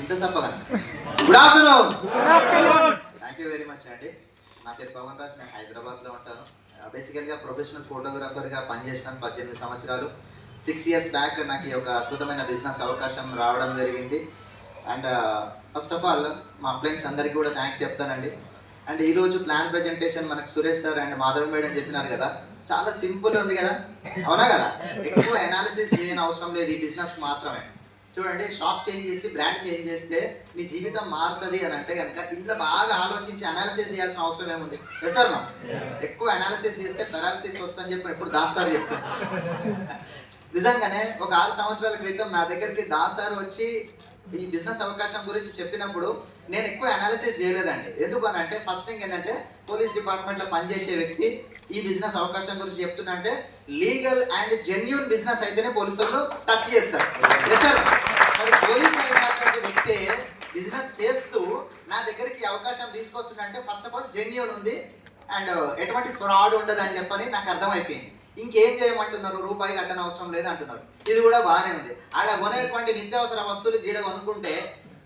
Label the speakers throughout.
Speaker 1: ఇంత చెప్పగా good afternoon. Thank you very much అండి. నా పేరు పవన్ రాజ్, నేను హైదరాబాద్లో ఉంటాను. బేసికల్గా ప్రొఫెషనల్ ఫోటోగ్రాఫర్గా పనిచేసినాను 18 సంవత్సరాలు. 6 ఇయర్స్ బ్యాక్ నాకు ఈ ఒక అద్భుతమైన బిజినెస్ అవకాశం రావడం జరిగింది. అండ్ ఫస్ట్ ఆఫ్ ఆల్ మా ఫ్రెండ్స్ అందరికీ కూడా థ్యాంక్స్ చెప్తానండి. అండ్ ఈరోజు ప్లాన్ ప్రజెంటేషన్ మనకు Suresh sir and Madhav madam చెప్పినారు కదా, చాలా సింపుల్ ఉంది కదా, అవునా కదా? ఎక్కువ అనాలిసిస్ చేయని అవసరం లేదు ఈ బిజినెస్ మాత్రమే. చూడండి, షాప్ చేంజ్ చేసి బ్రాండ్ చేంజ్ చేస్తే మీ జీవితం మారుతుంది అని అంటే కనుక ఇంట్లో బాగా ఆలోచించి అనాలిసిస్ చేయాల్సిన అవసరం ఏముంది? సార్ మా ఎక్కువ అనాలిసిస్ చేస్తే పెరాలిసిస్ వస్తుందని చెప్పి ఎప్పుడు దాస్తారు చెప్తాను. నిజంగానే ఒక 6 సంవత్సరాల క్రితం నా దగ్గరికి దాసారు వచ్చి ఈ బిజినెస్ అవకాశం గురించి చెప్పినప్పుడు నేను ఎక్కువ అనాలిసిస్ చేయలేదండి. ఎందుకు అని అంటే ఫస్ట్ థింగ్ ఏంటంటే పోలీస్ డిపార్ట్మెంట్లో పనిచేసే వ్యక్తి ఈ బిజినెస్ అవకాశం గురించి చెప్తున్నా అంటే లీగల్ అండ్ జెన్యూన్ బిజినెస్ అయితేనే పోలీసులు టచ్ చేస్తారు. మరి పోలీస్ అయినటువంటి వ్యక్తి బిజినెస్ చేస్తూ నా దగ్గరికి అవకాశం తీసుకొస్తుందంటే ఫస్ట్ ఆఫ్ ఆల్ జెన్యూన్ ఉంది అండ్ ఎటువంటి ఫ్రాడ్ ఉండదు అని చెప్పని నాకు అర్థమైపోయింది. ఇంకేం చేయమంటున్నారు? రూపాయి కట్టని అవసరం లేదు అంటున్నారు. ఇది కూడా బాగానే ఉంది. ఆడ కొనేటువంటి నిత్యావసర వస్తువులు గీడ కొనుక్కుంటే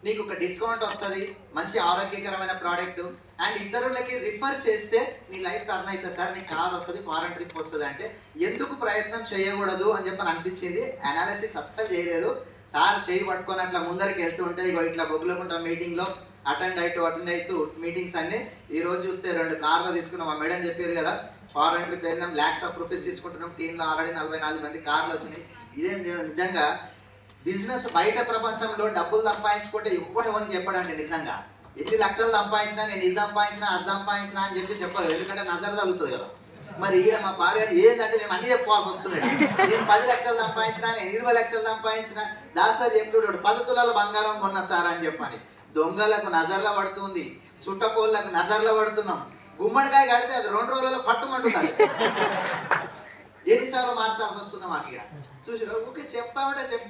Speaker 1: నీకు ఒక డిస్కౌంట్ వస్తుంది, మంచి ఆరోగ్యకరమైన ప్రోడక్ట్, అండ్ ఇతరులకి రిఫర్ చేస్తే నీ లైఫ్ టర్న్ అవుతుంది సార్, నీ కార్ వస్తుంది, ఫారెన్ ట్రిప్ వస్తుంది అంటే ఎందుకు ప్రయత్నం చేయకూడదు అని చెప్పని అనిపించింది. అనాలిసిస్ అస్సలు చేయలేదు. సార్ చేయి పట్టుకొని అట్లా ముందరికి వెళ్తూ ఉంటే ఇట్లా బొగ్గులకుంటా మీటింగ్లో అటెండ్ అవుతూ మీటింగ్స్ అన్ని ఈరోజు చూస్తే 2 కార్లు తీసుకున్నాం. మా మేడం చెప్పారు కదా, ఫారెన్ ట్రిప్ వెళ్ళినాం, lakhs of rupees తీసుకుంటున్నాం, టీంలో ఆల్రెడీ 44 మంది కార్లు వచ్చినాయి. ఇదేం నిజంగా బిజినెస్ బయట ప్రపంచంలో డబ్బులు సంపాదించుకుంటే ఎవరికి చెప్పడండి. నిజంగా ఎన్ని లక్షలు సంపాదించినా, నేను ఇది సంపాదించినా అది సంపాదించినా అని చెప్పరు, ఎందుకంటే నజర్ తగ్గుతుంది కదా. మరి ఈడ మా పాడగారు ఏంటంటే మేము అన్ని చెప్పుకోవాల్సి వస్తుంది. నేను 10 లక్షలు సంపాదించినా, నేను 20 లక్షలు సంపాదించినా, దాసారి చెప్తున్నాడు 10 తులాల బంగారం కొన్నా సార్ అని చెప్పని. దొంగలకు నజర్లో పడుతుంది, సుట్టపోళ్ళకు నజర్లో పడుతున్నాం. గుమ్మడికాయ కడితే అది 2 రోజులలో పట్టుమంటుంది. ఎన్నిసార్లు మార్చాల్సి వస్తుంది మాకు ఇక్కడ చూసి ఓకే చెప్తా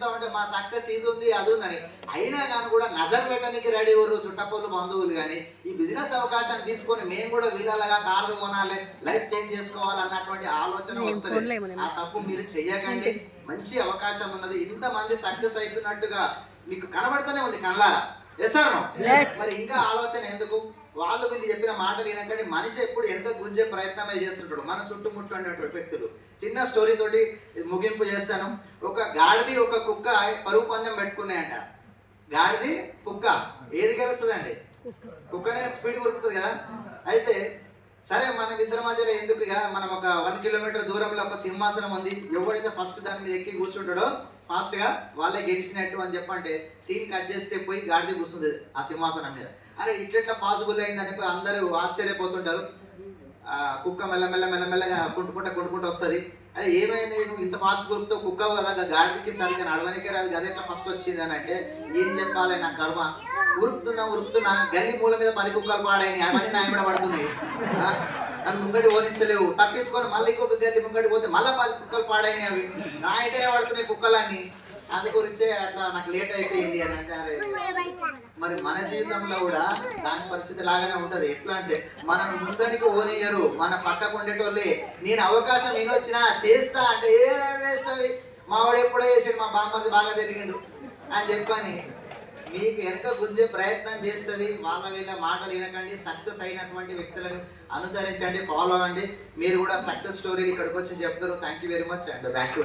Speaker 1: ఉంటే మా సక్సెస్ ఇది ఉంది అది ఉందని. అయినా కానీ కూడా నజర్ పెట్టడానికి రెడీ ఎవరు? చుట్టపల్లు బంధువులు. కానీ ఈ బిజినెస్ అవకాశం తీసుకొని మేము కూడా వీళ్ళలాగా కార్లు కొనాలి, లైఫ్ చేంజ్ చేసుకోవాలి అన్నటువంటి ఆలోచన వస్తుంది. ఆ తప్పు మీరు చెయ్యకండి. మంచి అవకాశం ఉన్నది. ఇంతమంది సక్సెస్ అవుతున్నట్టుగా మీకు కనబడుతూనే ఉంది కళ్ళారా. మరి ఇంకా ఆలోచన ఎందుకు? వాళ్ళు వీళ్ళు చెప్పిన మాటలు వినకండి. మనిషి ఎప్పుడు ఎంత గుంజే ప్రయత్నమే చేస్తుంటాడు మన చుట్టుముట్టు అనేటువంటి వ్యక్తులు. చిన్న స్టోరీ తోటి ముగింపు చేస్తాను. ఒక గాడిది ఒక కుక్క పరుగు పందెం పెట్టుకున్నాయంట. గాడిది కుక్క ఏది గెలుస్తుందండి? కుక్కనే స్పీడ్ ఉరుకుతుంది కదా. అయితే సరే మన ఇద్దరి మధ్యలో ఎందుకు, మనం ఒక 1 కిలోమీటర్ దూరంలో ఒక సింహాసనం ఉంది, ఎవడైతే ఫస్ట్ దాని మీద ఎక్కి కూర్చుంటాడో ఫాస్ట్ గా వాళ్ళే గెలిచినట్టు అని చెప్పంటే సీన్ కట్ చేస్తే పోయి గాడిద కూర్చుంది ఆ సింహాసనం మీద. అరే ఇట్లా పాసిబుల్ అయిందని అందరూ ఆశ్చర్యపోతుంటారు. కుక్క మెల్లమెల్లగా కొట్టుకుంటూ వస్తుంది. అరే ఏమైంది, నువ్వు ఇంత ఫాస్ట్ గుర్తు కుక్కవు కదా, గాడికి సరిగ్గా నడవనికే రాదు కదా, ఎట్లా ఫస్ట్ వచ్చింది అని అంటే ఏం చెప్పాలి, నా కర్మ. ఉరుకుతున్నా గల్లీ మూల మీద 10 కుక్కలు పాడాయి, అవన్నీ నా మీద పడుతున్నాయి. నన్ను ముంగడి ఓనిస్తలేవు, తప్పించుకొని మళ్ళీ ఇంకొక గల్లి ముంగడి పోతే మళ్ళీ 10 కుక్కలు పాడైనాయి. అవి నా ఇంటనే పడుతున్నాయి కుక్కలన్నీ. అందు గురించే అట్లా నాకు లేట్ అయిపోయింది అని అంటే. అరే మరి మన జీవితంలో కూడా దాని పరిస్థితి లాగానే ఉంటది. ఎట్లా అంటే మనం ముందరికి ఓనియరు, మన పక్కకు ఉండేటోళ్ళే. నేను అవకాశం వినొచ్చినా చేస్తా అంటే ఏ వేస్ట్ అవి, మా వాడు ఎప్పుడో చేసాడు, మా బామ్మది బాగా తిరిగిండు అని చెప్పని మీకు వెనక గుంజే ప్రయత్నం చేస్తుంది. వాళ్ళ వీళ్ళ మాటలు వినకండి. సక్సెస్ అయినటువంటి వ్యక్తులను అనుసరించండి, ఫాలో అవ్వండి. మీరు కూడా సక్సెస్ స్టోరీలు ఇక్కడికి వచ్చి చెప్తారు. Thank you very much and back to